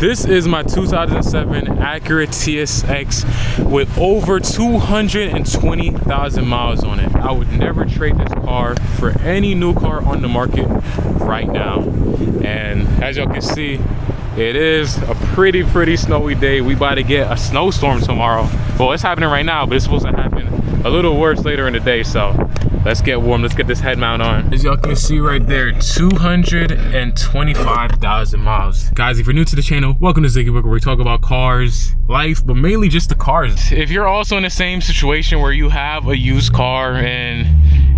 This is my 2007 Acura TSX with over 220,000 miles on it. I would never trade this car for any new car on the market right now. And as y'all can see, it is a pretty snowy day. We about to get a snowstorm tomorrow. Well, it's happening right now, but it's supposed to happen a little worse later in the day. So let's get warm. Let's get this head mount on. As y'all can see right there, 225,000 miles. Guys, if you're new to the channel, welcome to Ziggy Book, where we talk about cars, life, but mainly just the cars. If you're also in the same situation where you have a used car and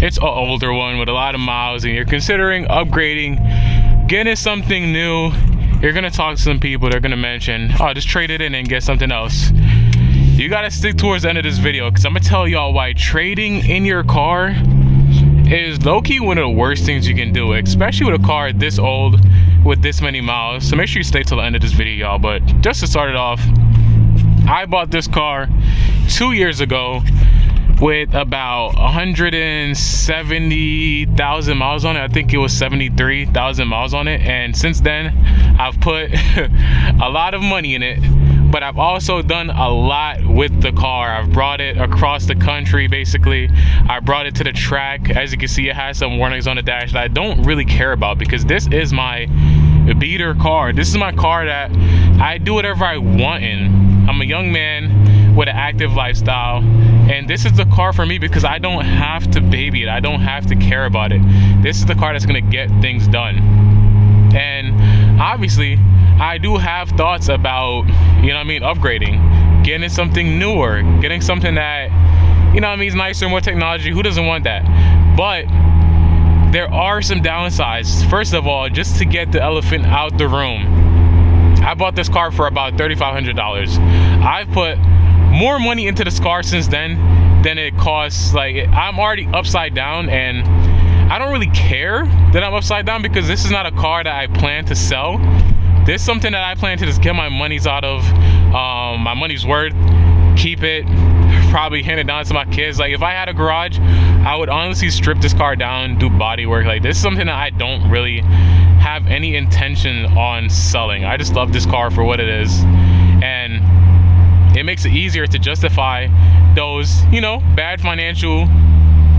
it's an older one with a lot of miles and you're considering upgrading, getting something new, you're gonna talk to some people. They're gonna mention, oh, just trade it in and get something else. You gotta stick towards the end of this video, because I'm gonna tell y'all why trading in your car is low-key one of the worst things you can do, especially with a car this old with this many miles. So make sure you stay till the end of this video, y'all. But just to start it off, I bought this car 2 years ago with about 170,000 miles on it. I think it was 73,000 miles on it, and since then I've put a lot of money in it, but I've also done a lot with the car. I've brought it across the country. Basically, I brought it to the track. As you can see, it has some warnings on the dash that I don't really care about, because this is my beater car. This is my car that I do whatever I want in. I'm a young man with an active lifestyle, and this is the car for me because I don't have to baby it. I don't have to care about it. This is the car that's gonna get things done. And obviously I do have thoughts about, you know what I mean, upgrading, getting something newer, getting something that, you know what I mean, is nicer, more technology. Who doesn't want that? But there are some downsides. First of all, just to get the elephant out the room, I bought this car for about $3,500. I've put more money into this car since then than it costs. Like, I'm already upside down, and I don't really care that I'm upside down, because this is not a car that I plan to sell. This is something that I plan to just get my money's out of, my money's worth, keep it, probably hand it down to my kids. Like, if I had a garage, I would honestly strip this car down, do body work. Like, this is something that I don't really have any intention on selling. I just love this car for what it is, and it makes it easier to justify those, you know, bad financial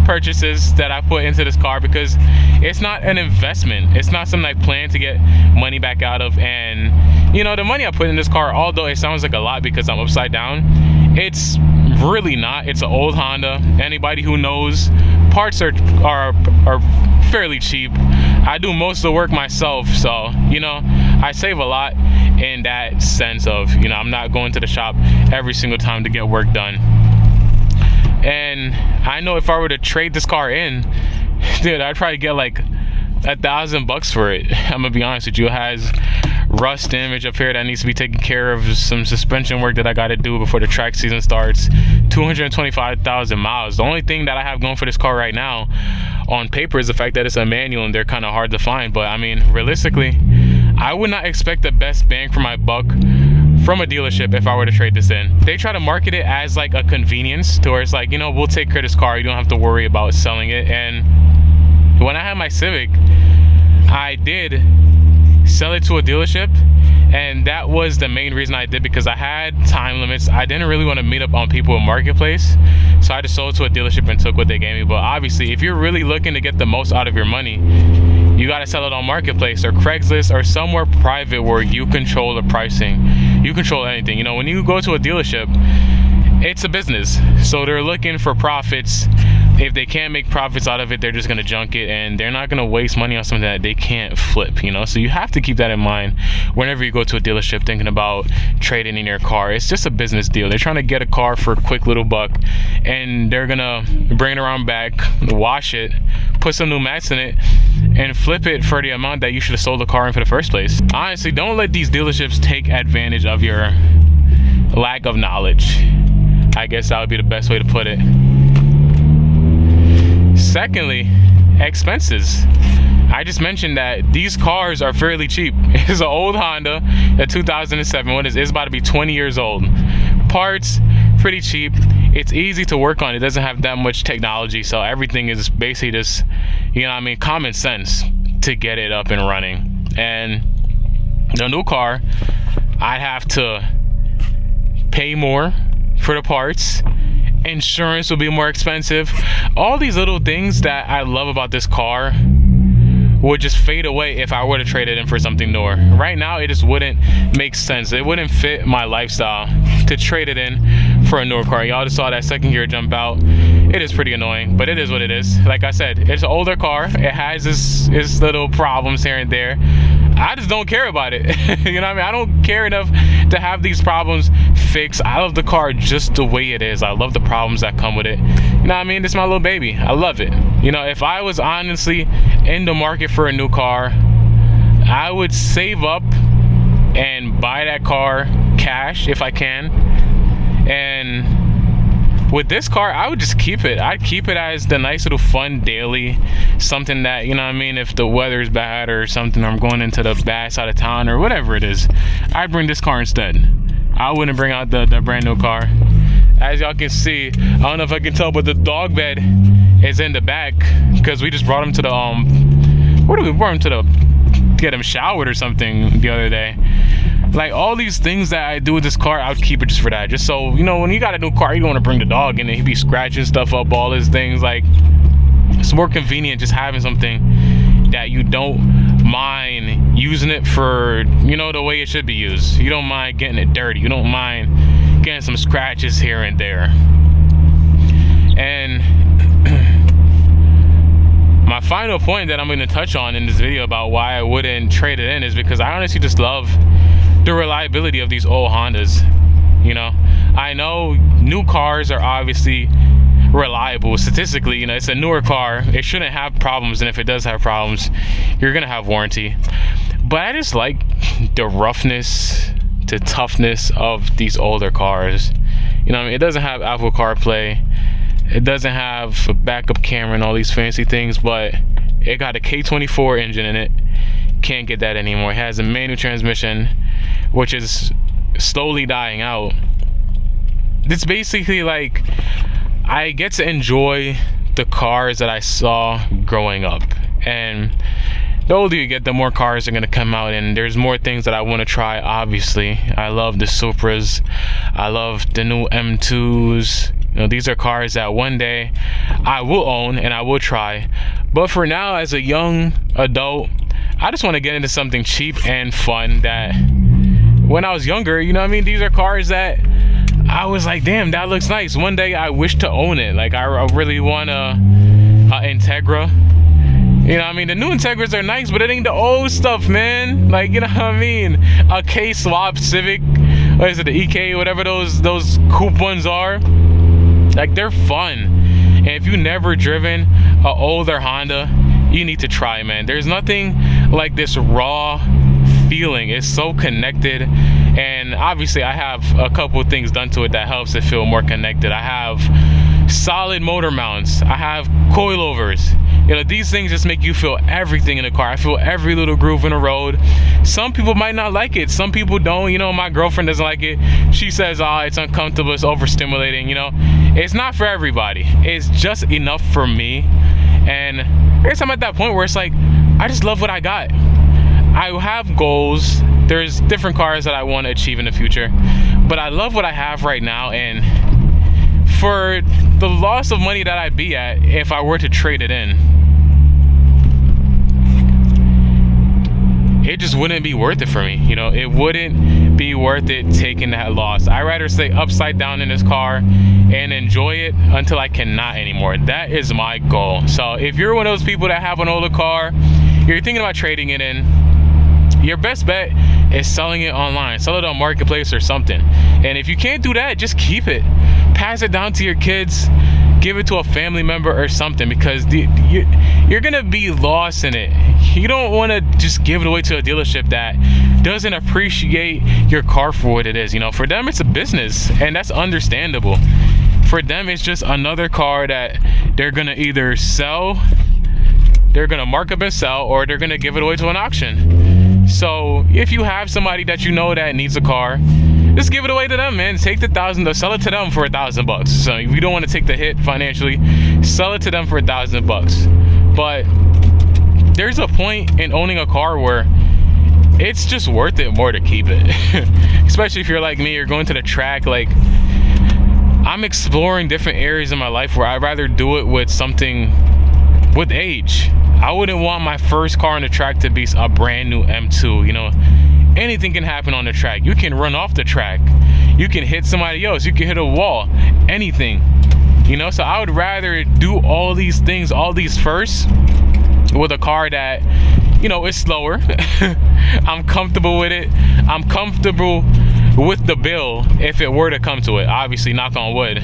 purchases that I put into this car, because it's not an investment. It's not something I plan to get money back out of. And you know, the money I put in this car, although it sounds like a lot because I'm upside down, it's really not. It's an old Honda. Anybody who knows, parts are fairly cheap. I do most of the work myself, so you know, I save a lot in that sense of, you know, I'm not going to the shop every single time to get work done. And I know if I were to trade this car in, dude, I'd probably get like $1,000 for it. I'm gonna be honest with you. It has rust damage up here that needs to be taken care of, some suspension work that I got to do before the track season starts. 225,000 miles. The only thing that I have going for this car right now on paper is the fact that it's a manual and they're kind of hard to find. But I mean, realistically, I would not expect the best bang for my buck from a dealership if I were to trade this in. They try to market it as like a convenience, to where it's like, you know, we'll take care of this car, you don't have to worry about selling it. And when I had my Civic, I did sell it to a dealership, and that was the main reason I did, because I had time limits. I didn't really want to meet up on people in Marketplace, so I just sold it to a dealership and took what they gave me. But obviously, if you're really looking to get the most out of your money, you got to sell it on Marketplace or Craigslist or somewhere private where you control the pricing. You control anything. You know, when you go to a dealership, it's a business, so they're looking for profits. If they can't make profits out of it, they're just gonna junk it, and they're not gonna waste money on something that they can't flip, you know. So you have to keep that in mind whenever you go to a dealership thinking about trading in your car. It's just a business deal. They're trying to get a car for a quick little buck, and they're gonna bring it around back, wash it, put some new mats in it, and flip it for the amount that you should have sold the car in for the first place. Honestly, don't let these dealerships take advantage of your lack of knowledge. I guess that would be the best way to put it. Secondly, expenses. I just mentioned that these cars are fairly cheap. It's an old Honda, a 2007 one. It's about to be 20 years old. Parts, pretty cheap. It's easy to work on. It doesn't have that much technology, so everything is basically just, you know what I mean, common sense to get it up and running. And the new car I'd have to pay more for the parts. Insurance will be more expensive. All these little things that I love about this car would just fade away if I were to trade it in for something newer. Right now, it just wouldn't make sense. It wouldn't fit my lifestyle to trade it in for a newer car. Y'all just saw that second gear jump out. It is pretty annoying, but it is what it is. Like I said, it's an older car. It has its little problems here and there. I just don't care about it. You know what I mean? I don't care enough to have these problems fixed. I love the car just the way it is. I love the problems that come with it. You know what I mean? This is my little baby. I love it. You know, if I was honestly in the market for a new car, I would save up and buy that car cash if I can. And with this car, I would just keep it. I'd keep it as the nice little fun daily, something that, you know what I mean, if the weather's bad or something, or I'm going into the bad side of town or whatever it is, I'd bring this car instead. I wouldn't bring out the brand new car. As y'all can see, I don't know if I can tell, but the dog bed is in the back because we just brought him to the where did we brought him to get him showered or something the other day. Like, all these things that I do with this car, I would keep it just for that. Just so, you know, when you got a new car, you don't want to bring the dog in and he'd be scratching stuff up, all his things. Like, it's more convenient just having something that you don't mind using it for, you know, the way it should be used. You don't mind getting it dirty. You don't mind getting some scratches here and there. And my final point that I'm going to touch on in this video about why I wouldn't trade it in is because I honestly just love the reliability of these old Hondas. You know, I know new cars are obviously reliable statistically. You know, it's a newer car, it shouldn't have problems, and if it does have problems, you're gonna have warranty. But I just like the roughness, the toughness of these older cars. You know what I mean? It doesn't have Apple CarPlay, it doesn't have a backup camera and all these fancy things, but it got a K24 engine in it. Can't get that anymore. It has a manual transmission, which is slowly dying out. It's basically like, I get to enjoy the cars that I saw growing up, and the older you get, the more cars are going to come out, and there's more things that I want to try. Obviously, I love the Supras, I love the new M2s. You know, these are cars that one day I will own and I will try. But for now, as a young adult, I just want to get into something cheap and fun that when I was younger, you know what I mean, these are cars that I was like, damn, that looks nice. One day I wish to own it. Like, I really want a Integra. You know what I mean? The new Integras are nice, but it ain't the old stuff, man. Like, you know what I mean? A K-swap Civic, what is it, the EK, whatever those coupe ones are. Like, they're fun. And if you never driven an older Honda, you need to try, man. There's nothing like this raw feeling. It's so connected, and obviously I have a couple of things done to it that helps it feel more connected. I have solid motor mounts, I have coilovers. You know, these things just make you feel everything in the car. I feel every little groove in the road. Some people might not like it, some people don't. You know, my girlfriend doesn't like it. She says, oh, it's uncomfortable, it's overstimulating. You know, it's not for everybody. It's just enough for me. And I guess I'm at that point where it's like, I just love what I got. I have goals. There's different cars that I want to achieve in the future, but I love what I have right now. And for the loss of money that I'd be at if I were to trade it in, it just wouldn't be worth it for me. You know, it wouldn't be worth it taking that loss. I'd rather stay upside down in this car and enjoy it until I cannot anymore. That is my goal. So if you're one of those people that have an older car, you're thinking about trading it in, your best bet is selling it online. Sell it on Marketplace or something. And if you can't do that, just keep it. Pass it down to your kids. Give it to a family member or something, because you're gonna be lost in it. You don't want to just give it away to a dealership that doesn't appreciate your car for what it is. You know, for them it's a business, and that's understandable. For them it's just another car that they're gonna either sell, they're gonna mark up and sell, or they're gonna give it away to an auction. So if you have somebody that you know that needs a car, just give it away to them, man. Take the $1,000, sell it to them for $1,000. So if you don't want to take the hit financially, sell it to them for $1,000. But there's a point in owning a car where it's just worth it more to keep it. Especially if you're like me, you're going to the track. Like, I'm exploring different areas in my life where I'd rather do it with something with age. I wouldn't want my first car on the track to be a brand new M2. You know, anything can happen on the track. You can run off the track, you can hit somebody else, you can hit a wall, anything, you know. So I would rather do all these things, all these first, with a car that, you know, is slower. I'm comfortable with it. I'm comfortable with the bill if it were to come to it. Obviously, knock on wood.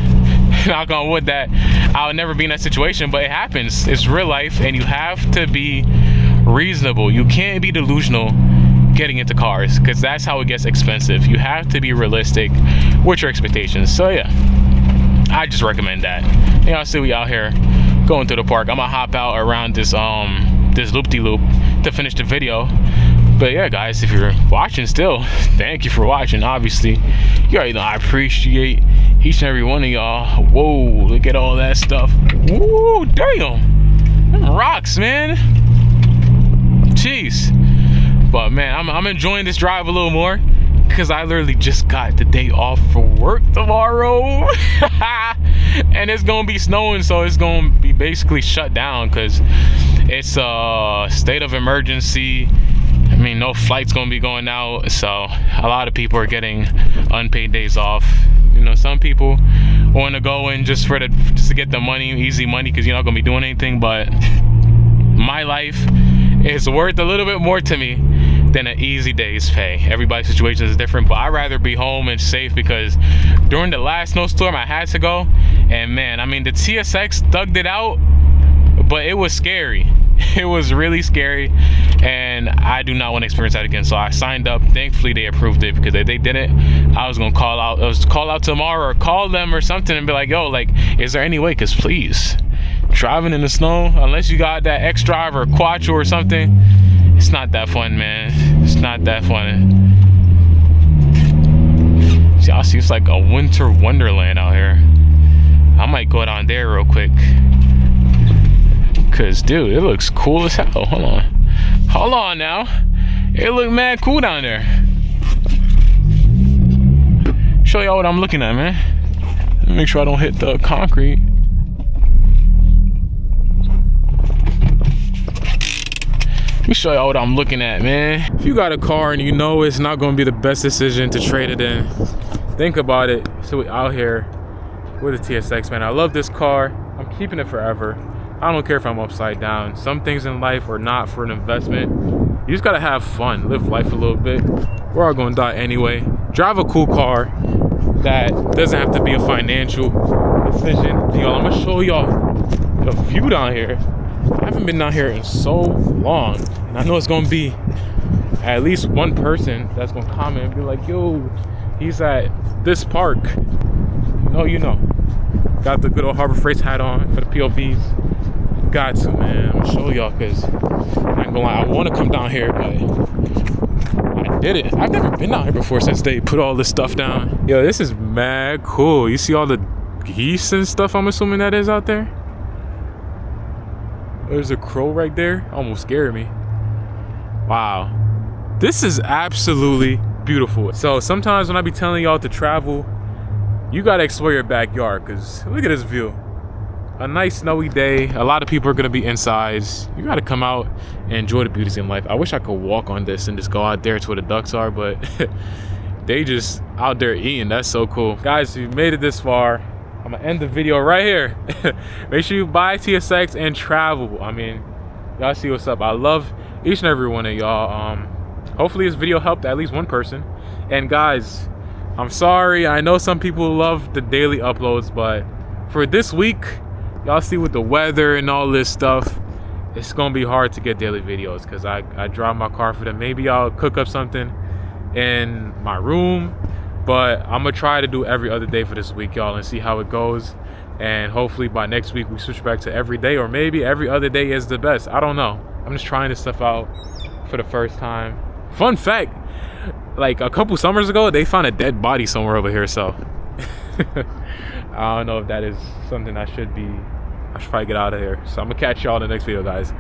Knock on wood that I'll never be in that situation, but it happens. It's real life, and you have to be reasonable. You can't be delusional getting into cars, because that's how it gets expensive. You have to be realistic with your expectations. So yeah, I just recommend that. Y'all see we out here going to the park. I'm gonna hop out around this this loop-de-loop to finish the video. But yeah, guys, if you're watching still, thank you for watching. Obviously, you already know I appreciate each and every one of y'all. Whoa, look at all that stuff. Woo, damn, them rocks, man. Jeez. But man, I'm enjoying this drive a little more because I literally just got the day off for work tomorrow. And it's gonna be snowing, so it's gonna be basically shut down because it's a state of emergency. I mean, no flights gonna be going out, so a lot of people are getting unpaid days off. You know, some people want to go in just to get the money, easy money, because you're not gonna be doing anything. But my life is worth a little bit more to me than an easy day's pay. Everybody's situation is different, but I'd rather be home and safe, because during the last snowstorm I had to go, and man, I mean, the TSX thugged it out, but it was scary. It was really scary, and I do not want to experience that again. So I signed up. Thankfully they approved it, because if they didn't, I was gonna call out tomorrow, or call them or something and be like, yo, like, is there any way? Because please, driving in the snow, unless you got that X-Drive or Quattro or something, it's not that fun, man. It's not that fun. See, y'all see, it's like a winter wonderland out here. I might go down there real quick, cause dude, it looks cool as hell. Hold on now. It look mad cool down there. Show y'all what I'm looking at, man. Let me make sure I don't hit the concrete. Let me show y'all what I'm looking at, man. If you got a car and you know it's not gonna be the best decision to trade it in, think about it. So we out here with a TSX, man. I love this car. I'm keeping it forever. I don't care if I'm upside down. Some things in life are not for an investment. You just gotta have fun, live life a little bit. We're all gonna die anyway. Drive a cool car that doesn't have to be a financial decision. Y'all, I'm gonna show y'all the view down here. I haven't been down here in so long, and I know it's gonna be at least one person that's gonna comment and be like, yo, he's at this park. You know. Got the good old Harbor Freight hat on for the POVs. Got to, man. I'm gonna show y'all, because I ain't gonna lie, I want to come down here, but I did it. I've never been down here before since they put all this stuff down. Yo, this is mad cool. You see all the geese and stuff, I'm assuming that is out there? There's a crow right there. Almost scared me. Wow. This is absolutely beautiful. So sometimes when I be telling y'all to travel, you gotta explore your backyard, because look at this view. A nice snowy day. A lot of people are gonna be inside. You gotta come out and enjoy the beauties in life. I wish I could walk on this and just go out there to where the ducks are, but they just out there eating. That's so cool. Guys, if you made it this far, I'm gonna end the video right here. Make sure you buy TSX and travel. I mean, y'all see what's up. I love each and every one of y'all. Hopefully this video helped at least one person. And guys, I'm sorry, I know some people love the daily uploads, but for this week, y'all see with the weather and all this stuff, it's gonna be hard to get daily videos, because I drive my car for them. Maybe I'll cook up something in my room, but I'm gonna try to do every other day for this week, y'all, and see how it goes. And hopefully by next week we switch back to every day, or maybe every other day is the best. I don't know. I'm just trying this stuff out for the first time. Fun fact, like a couple summers ago, they found a dead body somewhere over here, so I don't know if that is something I should probably get out of here. So I'm gonna catch y'all in the next video, guys.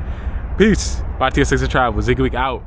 Peace. Bye, TSX and Travel. Ziggy Week out.